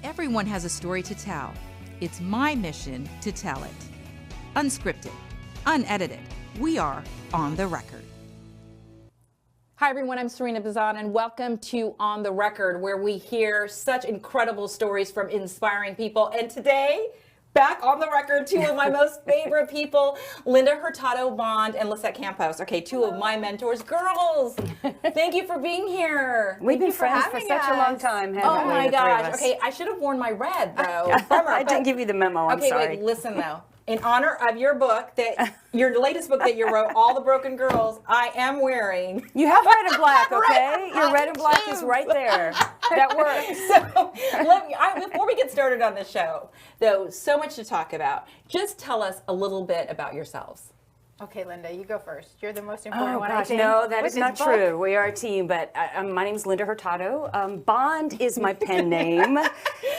Everyone has a story to tell. It's my mission to tell it. Unscripted, unedited, we are on the record. Hi everyone, I'm Sarina and welcome to On the Record, where we hear such incredible stories from inspiring people. And today, back on the record, two of my most favorite people, Linda Hurtado Bond and Lissette Campos. Okay, two of my mentors. Girls, thank you for being here. We've been friends for such a long time, haven't we? Oh my gosh. Okay, I should have worn my red though. I didn't give you the memo, I'm sorry. Okay, wait, listen though. In honor of your book, your latest book that you wot, All the Broken Girls, I am wearing. You have red and black, okay? Your red and black is right there. That works. So, before we get started on the show, though, so much to talk about. Just tell us a little bit about yourselves. Okay, Linda, you go first. You're the most important one. Gosh, no, that is not true. We are a team, but my name's Linda Hurtado. Bond is my pen name,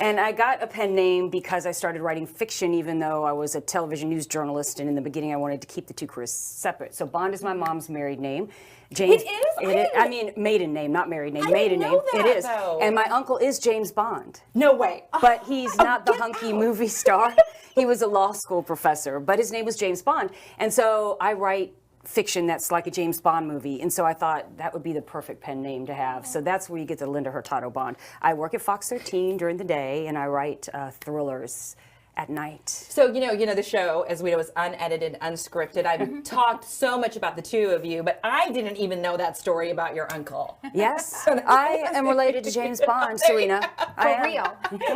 and I got a pen name because I started writing fiction, even though I was a television news journalist, and in the beginning I wanted to keep the two careers separate. So Bond is my mom's married name. James, it is? I mean, maiden name, not married name. Maiden name. It is. Though. And my uncle is James Bond. No way. But he's not the hunky movie star. He was a law school professor, but his name was James Bond. And so I write fiction that's like a James Bond movie. And so I thought that would be the perfect pen name to have. So that's where you get the Linda Hurtado Bond. I work at Fox 13 during the day, and I write thrillers at night. So, you know, the show, as we know, is unedited, unscripted. I've talked so much about the two of you, but I didn't even know that story about your uncle. Yes, I am related to James Bond, Sarina. For real.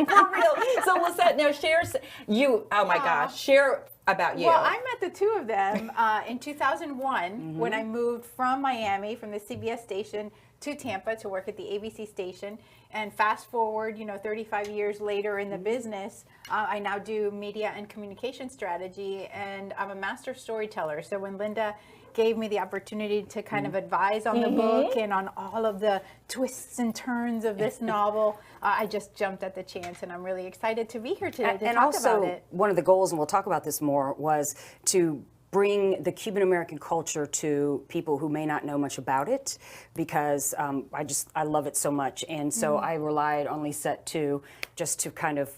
For real. So, Lissette, now share about you. Well, I met the two of them in 2001 when I moved from Miami, from the CBS station, to Tampa to work at the ABC station. And fast forward, 35 years later in the business, I now do media and communication strategy, and I'm a master storyteller. So when Linda gave me the opportunity to kind of advise on the book and on all of the twists and turns of this novel, I just jumped at the chance, and I'm really excited to be here today to talk about it. One of the goals, and we'll talk about this more, was to bring the Cuban American culture to people who may not know much about it, because I love it so much. And so I relied on Lissette too, just to kind of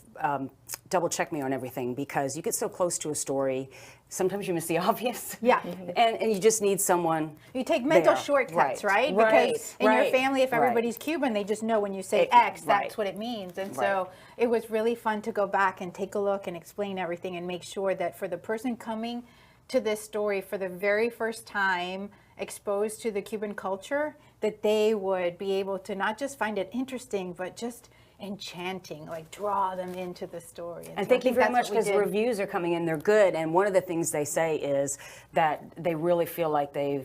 double check me on everything, because you get so close to a story, sometimes you miss the obvious. Yeah. And you just need someone. You take mental shortcuts, right? Because in your family, if everybody's Cuban, they just know when you say X, that's what it means. And so it was really fun to go back and take a look and explain everything and make sure that for the person coming to this story for the very first time, exposed to the Cuban culture, that they would be able to not just find it interesting, but just enchanting, like draw them into the story. And thank you very much, because reviews are coming in, they're good, and one of the things they say is that they really feel like they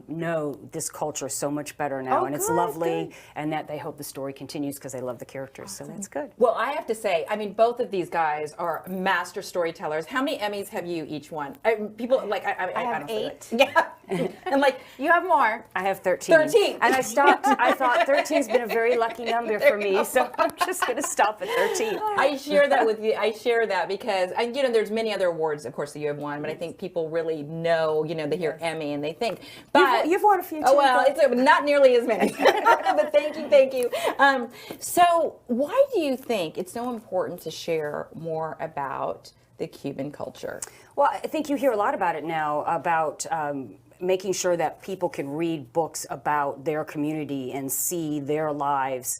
know this culture so much better now, and it's lovely, and that they hope the story continues because they love the characters, so that's good. Well, I have to say, I mean, both of these guys are master storytellers. How many Emmys have you each won? People like I have 8. Yeah, and like you have more. I have 13. 13, and I stopped. I thought 13's been a very lucky number for me, so I'm just going to stop at 13. I share that with you. I share that because, there's many other awards, of course, that you have won, but I think people really know, they hear Emmy and they think. But you've won a few too. Oh, well, it's not nearly as many. But thank you. So why do you think it's so important to share more about the Cuban culture? Well, I think you hear a lot about it now, about making sure that people can read books about their community and see their lives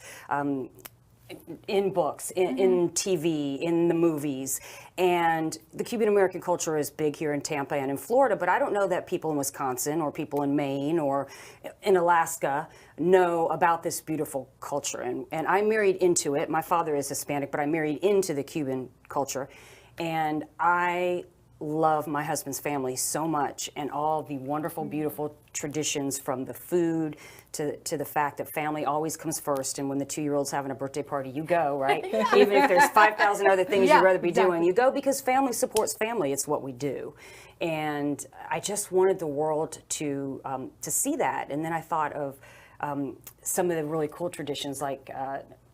in books, in TV, in the movies. And the Cuban American culture is big here in Tampa and in Florida, but I don't know that people in Wisconsin or people in Maine or in Alaska know about this beautiful culture. And I married into it. My father is Hispanic, but I married into the Cuban culture. And I love my husband's family so much, and all the wonderful, beautiful traditions, from the food to the fact that family always comes first. And when the 2-year-old's having a birthday party, you go, right? Even if there's 5,000 other things you'd rather be doing, you go because family supports family. It's what we do. And I just wanted the world to see that. And then I thought of some of the really cool traditions, like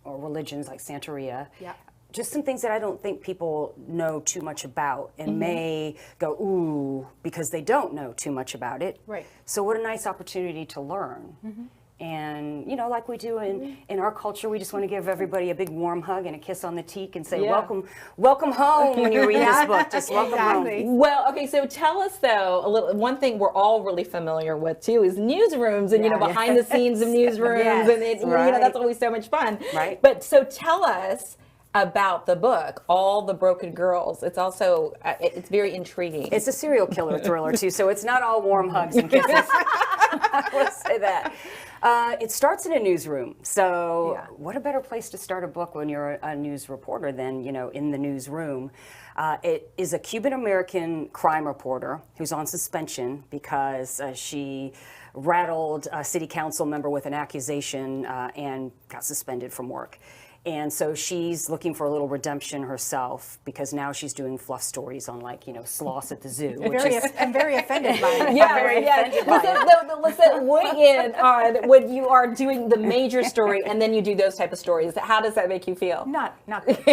or religions like Santeria. Yeah. Just some things that I don't think people know too much about, and may go, ooh, because they don't know too much about it. Right. So what a nice opportunity to learn. And, like we do in our culture, we just want to give everybody a big warm hug and a kiss on the cheek and say, welcome home when you read this book. Just welcome home. Well, okay, so tell us, though, one thing we're all really familiar with, too, is newsrooms and, behind the scenes of newsrooms. And, that's always so much fun. Right. But so tell us about the book, All the Broken Girls. It's also, it's very intriguing. It's a serial killer thriller, too, so it's not all warm hugs and kisses. I will say that. It starts in a newsroom. So what a better place to start a book when you're a news reporter than, in the newsroom. It is a Cuban-American crime reporter who's on suspension because she rattled a city council member with an accusation and got suspended from work. And so she's looking for a little redemption herself because now she's doing fluff stories on sloths at the zoo. I'm very offended by it. Lissette, weigh in on when you are doing the major story and then you do those type of stories. How does that make you feel? Not good.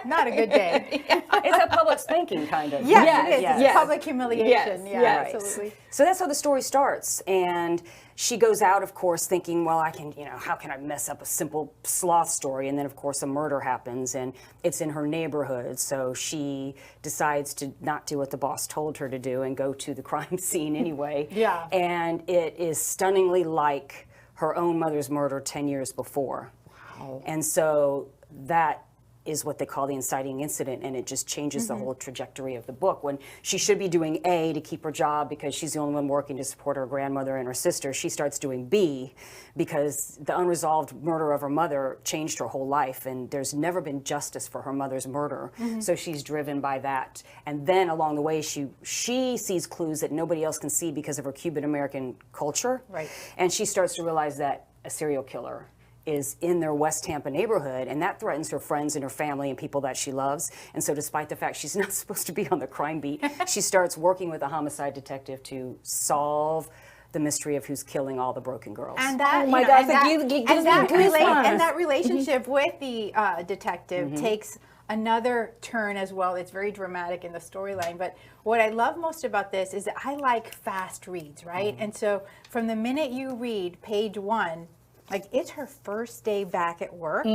Not a good day. It's a public spanking, kind of. Yes, it is. It's public humiliation. Right. Absolutely. So that's how the story starts. And she goes out, of course, thinking, well, I can, how can I mess up a simple sloth story? And then, of course, a murder happens, and it's in her neighborhood. So she decides to not do what the boss told her to do and go to the crime scene anyway. Yeah. And it is stunningly like her own mother's murder 10 years before. Wow. And so that is what they call the inciting incident, and it just changes the whole trajectory of the book. When she should be doing A to keep her job because she's the only one working to support her grandmother and her sister, she starts doing B because the unresolved murder of her mother changed her whole life, and there's never been justice for her mother's murder. So she's driven by that. And then along the way, she sees clues that nobody else can see because of her Cuban-American culture. Right. And she starts to realize that a serial killer is in their West Tampa neighborhood, and that threatens her friends and her family and people that she loves. And so despite the fact she's not supposed to be on the crime beat, she starts working with a homicide detective to solve the mystery of who's killing all the broken girls. And that, that relationship with the detective takes another turn as well. It's very dramatic in the storyline. But what I love most about this is that I like fast reads, right? And so from the minute you read page 1, it's her first day back at work.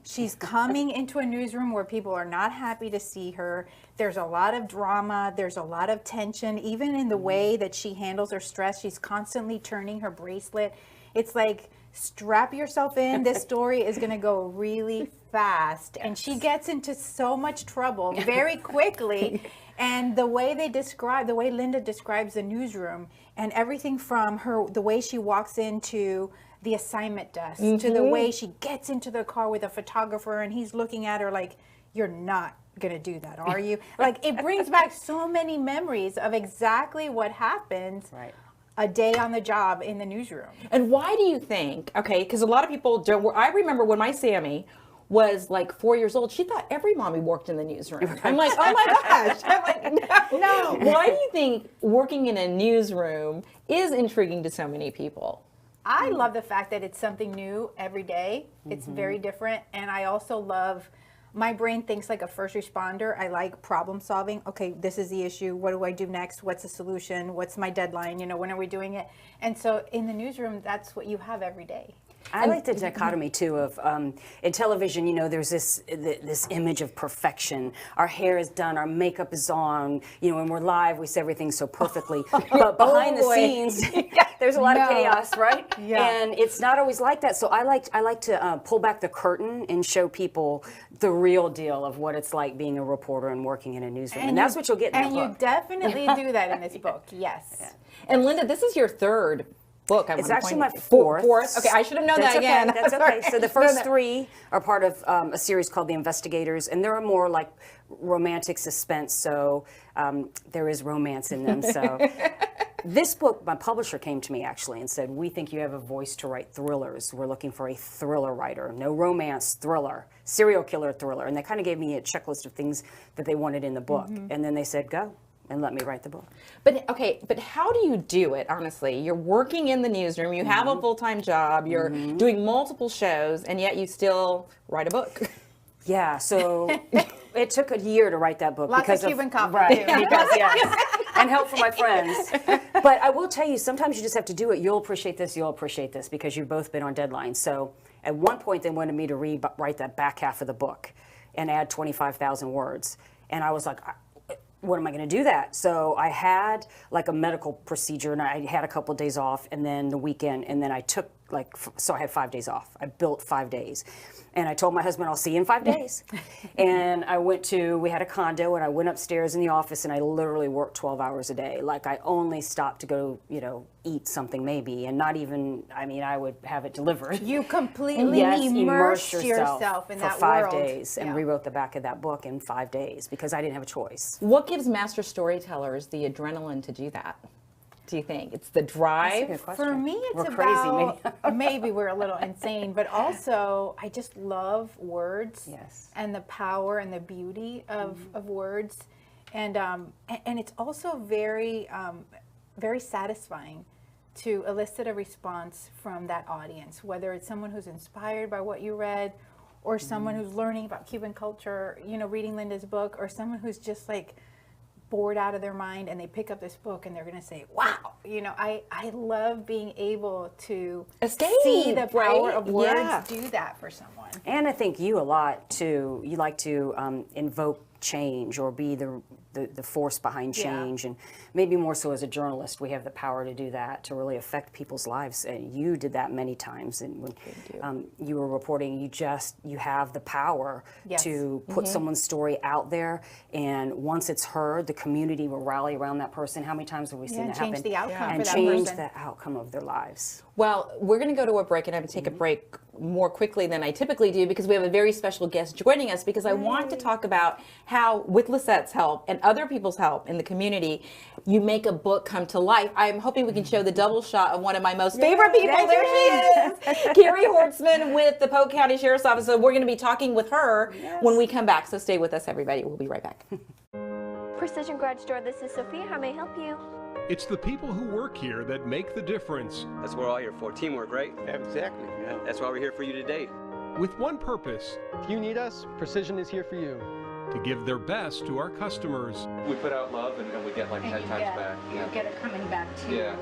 She's coming into a newsroom where people are not happy to see her. There's a lot of drama. There's a lot of tension, even in the way that she handles her stress. She's constantly turning her bracelet. It's like, strap yourself in. This story is going to go really fast. And she gets into so much trouble very quickly. And the way Linda describes the newsroom and everything from the way she walks into the assignment desk to the way she gets into the car with a photographer and he's looking at her like, you're not gonna do that, are you? It brings back so many memories of exactly what happened a day on the job in the newsroom. And why do you think, because a lot of people don't, I remember when my Sammy was 4 years old, she thought every mommy worked in the newsroom. I'm like, oh my gosh. I'm like, no. Why do you think working in a newsroom is intriguing to so many people? I love the fact that it's something new every day. It's very different. And I also love, my brain thinks like a first responder. I like problem solving. Okay, this is the issue. What do I do next? What's the solution? What's my deadline? When are we doing it? And so in the newsroom, that's what you have every day. I like the dichotomy too of in television, there's this image of perfection. Our hair is done, our makeup is on, when we're live, we say everything so perfectly. But behind the scenes, there's a lot of chaos, right? Yeah. And it's not always like that. So I like to pull back the curtain and show people the real deal of what it's like being a reporter and working in a newsroom. And that's what you'll get in the book. And you definitely do that in this book, yes. Yeah. And Linda, this is your third book. It's actually my fourth. Okay, I should have known that again. That's okay. So the first three are part of a series called The Investigators, and they're more like romantic suspense, so there is romance in them. So this book, my publisher came to me actually and said, we think you have a voice to write thrillers. We're looking for a thriller writer. No romance, thriller, serial killer thriller. And they kind of gave me a checklist of things that they wanted in the book. And then they said, go. And let me write the book. But how do you do it, honestly? You're working in the newsroom, you have a full-time job, you're doing multiple shows, and yet you still write a book. Yeah, so It took a year to write that book. Lots because of Cuban coffee, right, too. because, yes, and help from my friends. But I will tell you, sometimes you just have to do it. You'll appreciate this because you've both been on deadline. So at one point, they wanted me to write that back half of the book and add 25,000 words. And I was like, what am I going to do that? So I had like a medical procedure, and I had a couple of days off, and then the weekend, and then I took so I had 5 days off. I built 5 days. And I told my husband, I'll see you in 5 days. And we had a condo, and I went upstairs in the office, and I literally worked 12 hours a day. Like, I only stopped to go, eat something maybe, and not even, I would have it delivered. You completely immersed yourself in that for world. 5 days, and rewrote the back of that book in 5 days because I didn't have a choice. What gives master storytellers the adrenaline to do that? Do you think it's the drive? That's a good question. For me, it's We're about crazy, maybe we're a little insane, but also I just love words. Yes. And the power and the beauty of words, and it's also very very satisfying to elicit a response from that audience, whether it's someone who's inspired by what you read, or someone who's learning about Cuban culture, reading Linda's book, or someone who's just like bored out of their mind and they pick up this book and they're going to say, wow, I love being able to see the power of words do that for someone. And I think you a lot too, you like to invoke change or be the force behind change, and maybe more so as a journalist, we have the power to do that, to really affect people's lives. And you did that many times. And when you were reporting, you have the power to put someone's story out there, and once it's heard, the community will rally around that person. How many times have we seen that happen? Change the outcome and for that change person. the outcome of their lives. Well, we're going to go to a break, and I'm going to take a break more quickly than I typically do because we have a very special guest joining us, because I want to talk about how, with Lissette's help and other people's help in the community, you make a book come to life. I'm hoping we can show the double shot of one of my most favorite people. There she is, Carrie Hortzman with the Polk County Sheriff's Office. So we're going to be talking with her when we come back. So stay with us, everybody. We'll be right back. Precision Garage Store, this is Sophia. How may I help you? It's the people who work here that make the difference. That's what we're all here for, teamwork, right? Exactly, yeah. That's why we're here for you today. With one purpose: If you need us, Precision is here for you. to give their best to our customers. We put out love and we get like 10 times back. You get it coming back too. Yeah.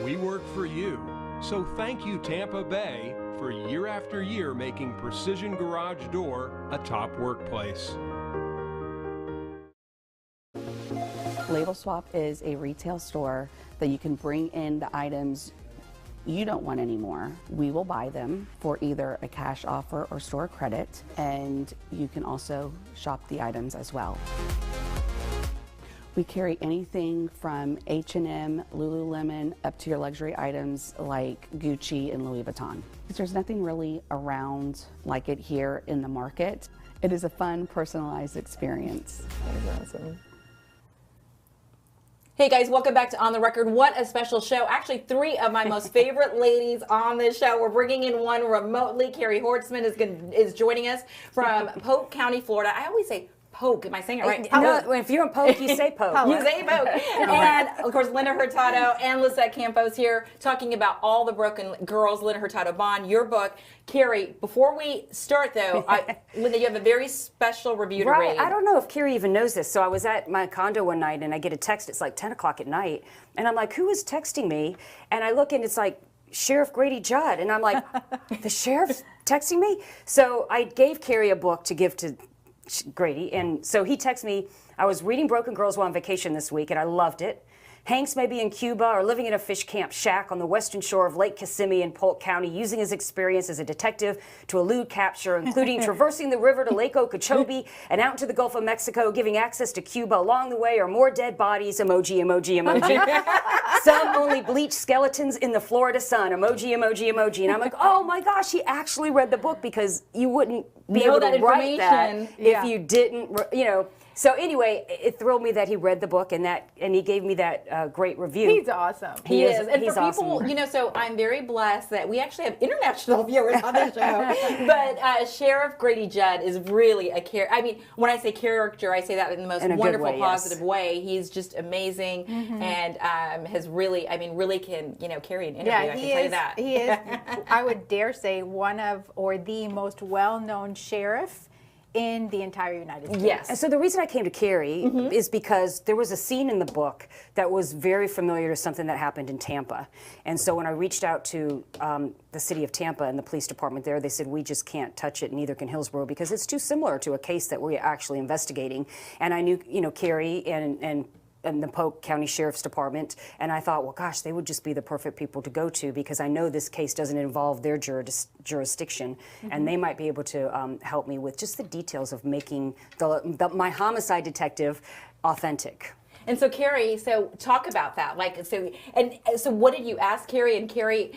We work for you. So thank you, Tampa Bay, for year after year making Precision Garage Door a top workplace. Label Swap is a retail store that you can bring in the items you don't want anymore. We will buy them for either a cash offer or store credit, and you can also shop the items as well. We carry anything from H&M, Lululemon, up to your luxury items like Gucci and Louis Vuitton. There's nothing really around like it here in the market. It is a fun, personalized experience. That's awesome. Hey guys, welcome back to On the Record. What a special show. Actually, 3 of my most favorite ladies on this show. We're bringing in one remotely. Carrie Hortzman is joining us from Polk County, Florida. I always say Polk. Am I saying it right? No, if you're in Polk, you say Polk. You say Polk. And, of course, Linda Hurtado and Lissette Campos here talking about All the Broken Girls, Linda Hurtado Bond, your book. Carrie, before we start, though, Linda, you have a very special review to read. I don't know if Carrie even knows this. So I was at my condo one night, and I get a text. It's like 10 o'clock at night. And I'm like, who is texting me? And I look, and it's like Sheriff Grady Judd. And I'm like, the sheriff's texting me? So I gave Carrie a book to give to Grady, and so he texted me. I was reading Broken Girls while on vacation this week, and I loved it. Hanks may be in Cuba or living in a fish camp shack on the western shore of Lake Kissimmee in Polk County, using his experience as a detective to elude capture, including traversing the river to Lake Okeechobee and out into the Gulf of Mexico, giving access to Cuba. Along the way are more dead bodies, emoji, emoji, emoji. Some only bleached skeletons in the Florida sun, emoji, emoji, emoji. And I'm like, oh my gosh, he actually read the book, because you wouldn't be able to write that if you didn't, So anyway, it thrilled me that he read the book and he gave me that great review. He's awesome. He is. And he's for people, awesome. So I'm very blessed that we actually have international viewers on the show. But Sheriff Grady Judd is really a character. I mean, when I say character, I say that in the most wonderful, way, positive way. He's just amazing and has really, really can, carry an interview. I can tell you that. He is, I would dare say, one of, or the most well-known sheriff in the entire United States. Yes. And so the reason I came to Carrie is because there was a scene in the book that was very familiar to something that happened in Tampa. And so when I reached out to the city of Tampa and the police department there, they said, we just can't touch it, neither can Hillsborough, because it's too similar to a case that we're actually investigating. And I knew, Carrie and the Polk County Sheriff's Department, and I thought, well, gosh, they would just be the perfect people to go to, because I know this case doesn't involve their jurisdiction, and they might be able to help me with just the details of making my homicide detective authentic. And so, Carrie, so talk about that. So what did you ask Carrie? And Carrie,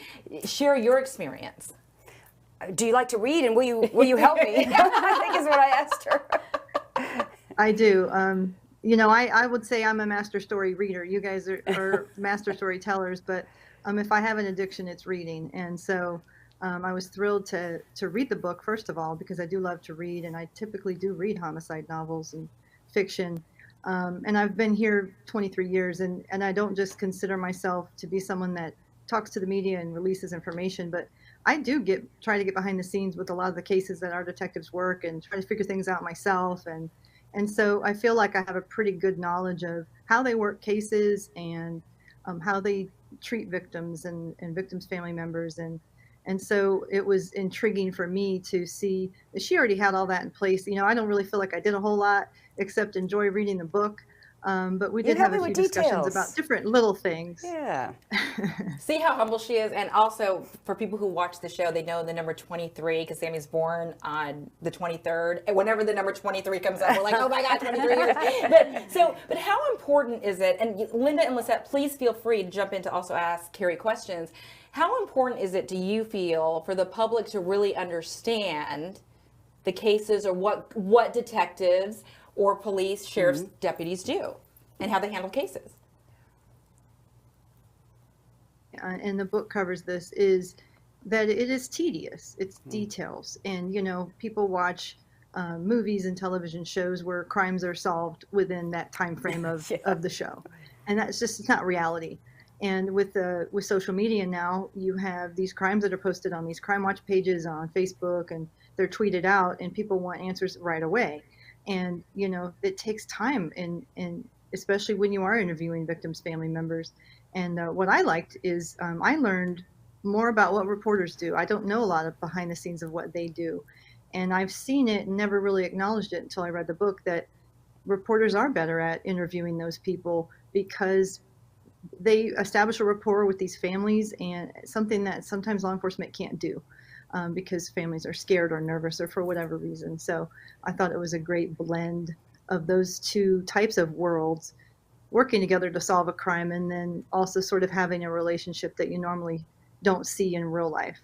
share your experience. Do you like to read, and will you help me? I think is what I asked her. I do. I would say I'm a master story reader. You guys are master storytellers, but if I have an addiction, it's reading. And so I was thrilled to read the book, first of all, because I do love to read, and I typically do read homicide novels and fiction. And I've been here 23 years, and I don't just consider myself to be someone that talks to the media and releases information, but I do try to get behind the scenes with a lot of the cases that our detectives work and try to figure things out myself. And so I feel like I have a pretty good knowledge of how they work cases and how they treat victims and victims' family members. And so it was intriguing for me to see that she already had all that in place. I don't really feel like I did a whole lot except enjoy reading the book. But we did have a few discussions about different little things. Yeah. See how humble she is? And also, for people who watch the show, they know the number 23, because Sammy's born on the 23rd. And whenever the number 23 comes up, we're like, oh my God, 23 years. But how important is it? And Linda and Lissette, please feel free to jump in to also ask Carrie questions. How important is it, do you feel, for the public to really understand the cases, or what detectives or police, sheriff's deputies do, and how they handle cases? And the book covers this, is that it is tedious. It's details. And, people watch movies and television shows where crimes are solved within that time frame of the show. And that's just not reality. And with social media now, you have these crimes that are posted on these Crime Watch pages on Facebook, and they're tweeted out, and people want answers right away. And, it takes time, and especially when you are interviewing victims' family members. And what I liked is I learned more about what reporters do. I don't know a lot of behind the scenes of what they do. And I've seen it and never really acknowledged it until I read the book, that reporters are better at interviewing those people, because they establish a rapport with these families, and something that sometimes law enforcement can't do. Because families are scared or nervous or for whatever reason. So I thought it was a great blend of those two types of worlds working together to solve a crime, and then also sort of having a relationship that you normally don't see in real life.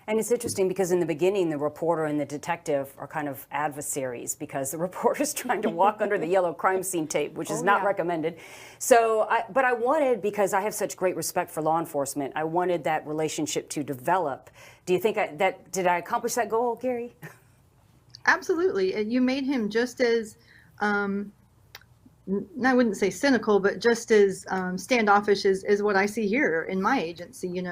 And it's interesting because in the beginning, the reporter and the detective are kind of adversaries, because the reporter's trying to walk under the yellow crime scene tape, which is not recommended. So, but I wanted, because I have such great respect for law enforcement, I wanted that relationship to develop. Do you think did I accomplish that goal, Carrie? Absolutely. And you made him just as, I wouldn't say cynical, but just as standoffish as what I see here in my agency.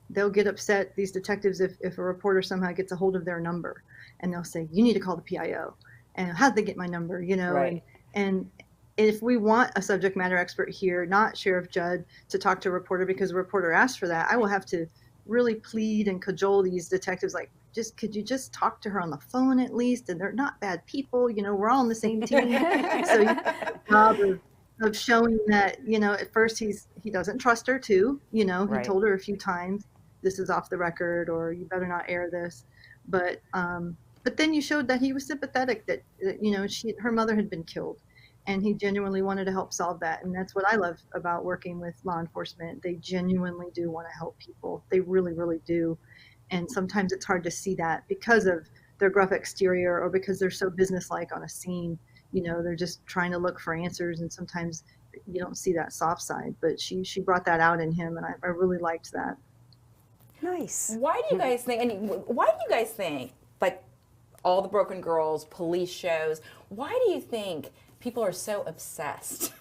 They'll get upset, these detectives, if a reporter somehow gets a hold of their number, and they'll say, you need to call the PIO. And how'd they get my number? Right. And if we want a subject matter expert here, not Sheriff Judd, to talk to a reporter because a reporter asked for that, I will have to really plead and cajole these detectives, like, could you just talk to her on the phone at least? And they're not bad people, we're all on the same team. So you have the job of showing that, at first he doesn't trust her too. He told her a few times, this is off the record, or you better not air this. But then you showed that he was sympathetic, that her mother had been killed, and he genuinely wanted to help solve that. And that's what I love about working with law enforcement. They genuinely do want to help people. They really, really do. And sometimes it's hard to see that because of their gruff exterior, or because they're so businesslike on a scene. They're just trying to look for answers, and sometimes you don't see that soft side. But she brought that out in him, and I really liked that. Nice. Why do you guys think, like all the Broken Girls, police shows, why do you think people are so obsessed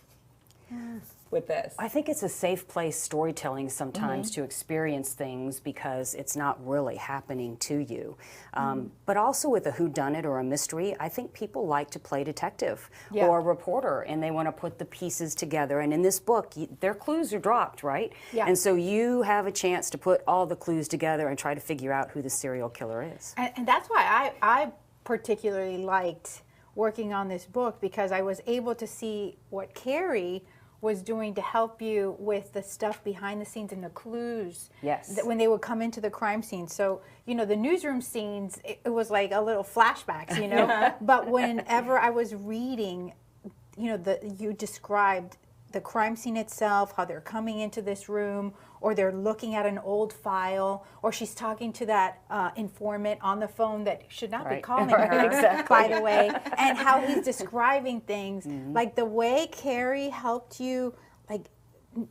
with this? I think it's a safe place, storytelling sometimes, to experience things because it's not really happening to you. But also with a whodunit or a mystery, I think people like to play detective or reporter, and they want to put the pieces together. And in this book, their clues are dropped, right? Yeah. And so you have a chance to put all the clues together and try to figure out who the serial killer is. And that's why I particularly liked working on this book, because I was able to see what Carrie was doing to help you with the stuff behind the scenes and the clues. Yes. That when they would come into the crime scene. So, you know, the newsroom scenes, it was like a little flashbacks, you know. But whenever I was reading, you know, you described the crime scene itself, how they're coming into this room, or they're looking at an old file, or she's talking to that informant on the phone that should not be calling her, by the way, and how he's describing things. Like the way Carrie helped you like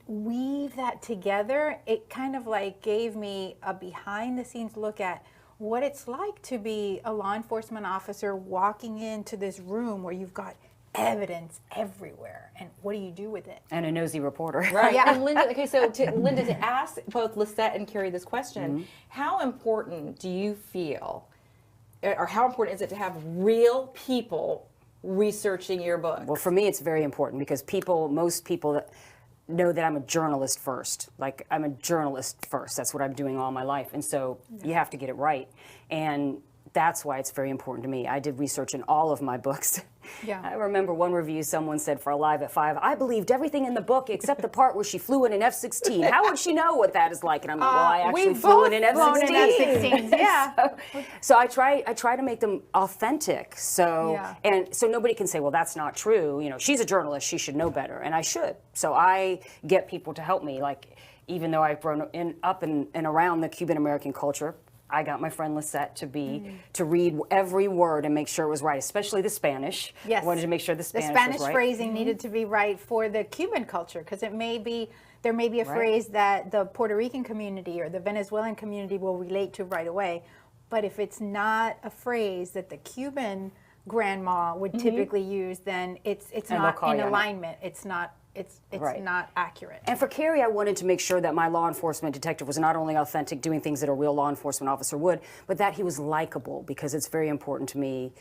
weave that together, it kind of like gave me a behind the scenes look at what it's like to be a law enforcement officer walking into this room where you've got evidence everywhere, and what do you do with it? And a nosy reporter. Right. Yeah. And Linda, okay, so Linda, to ask both Lissette and Carrie this question, how important do you feel, or how important is it to have real people researching your book? Well, for me, it's very important because most people know that I'm a journalist first. Like, I'm a journalist first. That's what I'm doing all my life. And so you have to get it right. And that's why it's very important to me. I did research in all of my books. Yeah. I remember one review someone said for Alive at 5, I believed everything in the book except the part where she flew in an F-16. How would she know what that is like? And I'm like, well, I actually flew in an F-16. Yeah. So I try to make them authentic. So so nobody can say, well, that's not true. You know, she's a journalist, she should know better, and I should. So I get people to help me. Like, even though I've grown up and around the Cuban American culture, I got my friend Lissette to read every word and make sure it was right, especially the Spanish. Yes. I wanted to make sure the Spanish was Spanish right. phrasing needed to be right for the Cuban culture, because there may be a phrase that the Puerto Rican community or the Venezuelan community will relate to right away. But if it's not a phrase that the Cuban grandma would typically use, then it's not in alignment. It's not not accurate. And for Carrie, I wanted to make sure that my law enforcement detective was not only authentic, doing things that a real law enforcement officer would, but that he was likable, because it's very important to me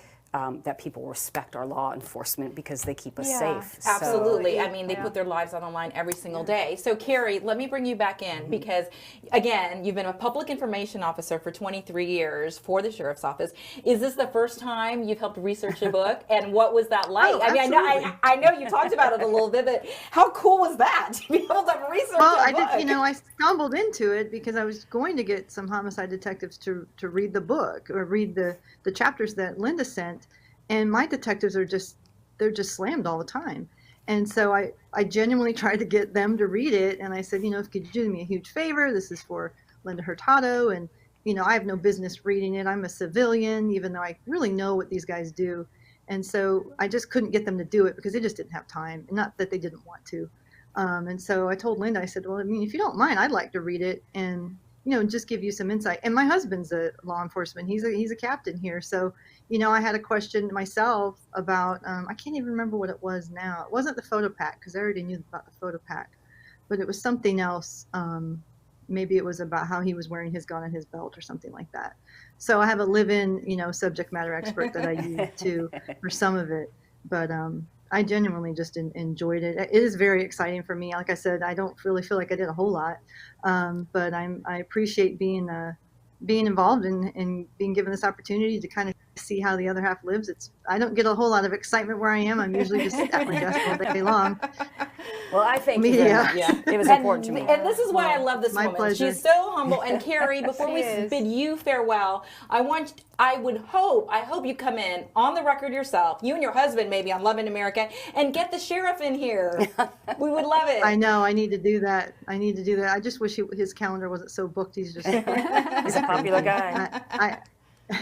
that people respect our law enforcement because they keep us safe. Absolutely. So, I mean, they put their lives on the line every single day. So, Carrie, let me bring you back in because, again, you've been a public information officer for 23 years for the sheriff's office. Is this the first time you've helped research a book? And what was that like? Oh, I mean, I know you talked about it a little bit, but how cool was that to be able to research a book? I stumbled into it because I was going to get some homicide detectives to read the book or read the chapters that Linda sent. And my detectives they're just slammed all the time. And so I genuinely tried to get them to read it. And I said, could you do me a huge favor? This is for Linda Hurtado. And, I have no business reading it. I'm a civilian, even though I really know what these guys do. And so I just couldn't get them to do it because they just didn't have time. Not that they didn't want to. And so I told Linda, I said, well, if you don't mind, I'd like to read it and, just give you some insight. And my husband's a law enforcement. He's a captain here. So, I had a question myself about, I can't even remember what it was now. It wasn't the photo pack because I already knew about the photo pack, but it was something else. Maybe it was about how he was wearing his gun on his belt or something like that. So I have a live-in, subject matter expert that I use too for some of it. But I genuinely just enjoyed it. It is very exciting for me. Like I said, I don't really feel like I did a whole lot, but I appreciate being involved and being given this opportunity to kind of see how the other half lives. I don't get a whole lot of excitement where I am. I'm usually just at my desk all day long. Well, I think it was important to me. And this is why I love this woman. Pleasure. She's so humble. And Carrie, before we bid you farewell, I hope you come in on the record yourself, you and your husband maybe on Love in America, and get the sheriff in here. We would love it. I know. I need to do that. I just wish his calendar wasn't so booked. He's just he's a popular guy.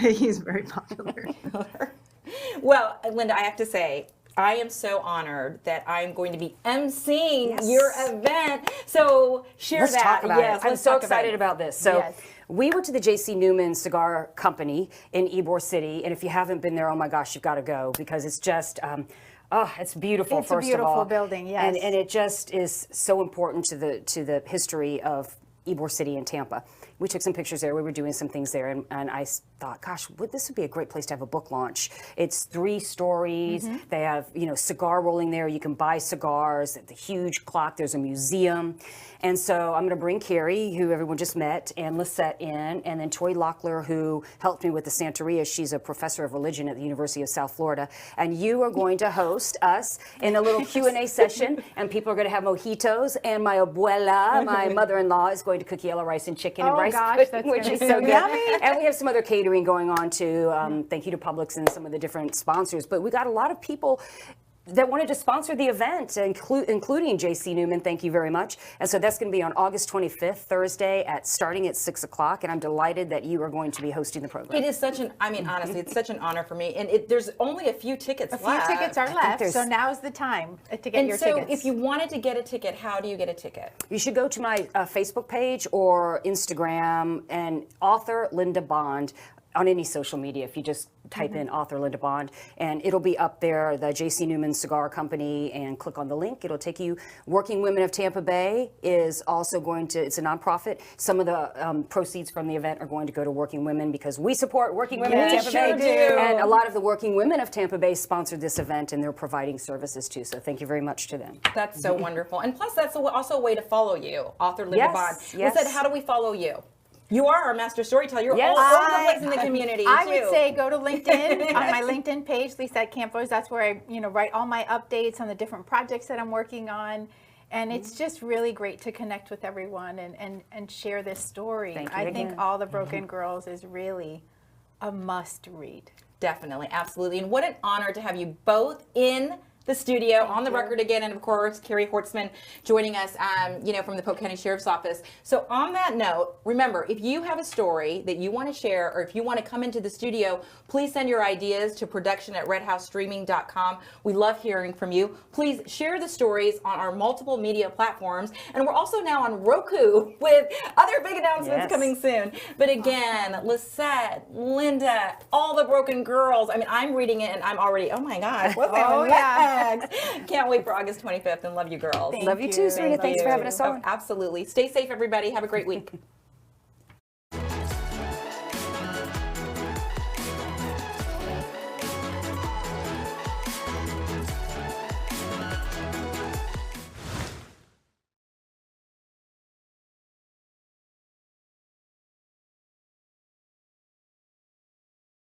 He's very popular. Well, Linda, I have to say, I am so honored that I'm going to be emceeing your event. So let's talk about it. I'm so excited about this. So we went to the J.C. Newman Cigar Company in Ybor City, and if you haven't been there, oh my gosh, you've got to go because it's just Oh, it's beautiful. It's a first of all, beautiful building, yes. and it just is so important to the history of Ybor City and Tampa. We took some pictures there. We were doing some things there, and I thought, gosh, this would be a great place to have a book launch. It's 3 stories. They have, cigar rolling there. You can buy cigars. The huge clock. There's a museum. And so I'm going to bring Carrie, who everyone just met, and Lissette in, and then Toy Locklear, who helped me with the Santeria. She's a professor of religion at the University of South Florida. And you are going to host us in a little Q&A session, and people are going to have mojitos, and my abuela, my mother-in-law, is going to cook yellow rice and chicken and rice pudding, which is so good. And we have some other catering going on too. Thank you to Publix and some of the different sponsors. But we got a lot of people that wanted to sponsor the event, including J.C. Newman. Thank you very much. And so that's going to be on August 25th, Thursday, starting at 6 o'clock. And I'm delighted that you are going to be hosting the program. It is honestly, it's such an honor for me. And there's only a few tickets left. A few tickets are left, so now's the time to get your tickets. And so if you wanted to get a ticket, how do you get a ticket? You should go to my Facebook page or Instagram and author Linda Bond on any social media. If you just type in author Linda Bond, and it'll be up there, the J.C. Newman Cigar Company, and click on the link. It'll take you. Working Women of Tampa Bay is also going to, it's a nonprofit. Some of the proceeds from the event are going to go to Working Women because we support Working Women of Tampa Bay. Do. And a lot of the Working Women of Tampa Bay sponsored this event, and they're providing services too. So thank you very much to them. That's so wonderful. And plus, that's also a way to follow you, author Linda Bond. Yes. Lissette, how do we follow you? You are our master storyteller. You're all over the place in the community, I too. would say go to LinkedIn, on my LinkedIn page, Lissette Campos. That's where I, write all my updates on the different projects that I'm working on. And it's just really great to connect with everyone and share this story. I think All the Broken Girls is really a must read. Definitely, absolutely. And what an honor to have you both in the studio, on the record again, and of course, Carrie Hortzman joining us, from the Polk County Sheriff's Office. So on that note, remember, if you have a story that you want to share, or if you want to come into the studio, please send your ideas to production@redhousestreaming.com. We love hearing from you. Please share the stories on our multiple media platforms, and we're also now on Roku with other big announcements coming soon. But again, Lissette, Linda, All the Broken Girls. I mean, I'm reading it, and I'm already, oh my gosh, what's happening? Can't wait for August 25th, and love you girls. Love you too, Sarina. Thanks for having us on. Absolutely. Stay safe, everybody. Have a great week.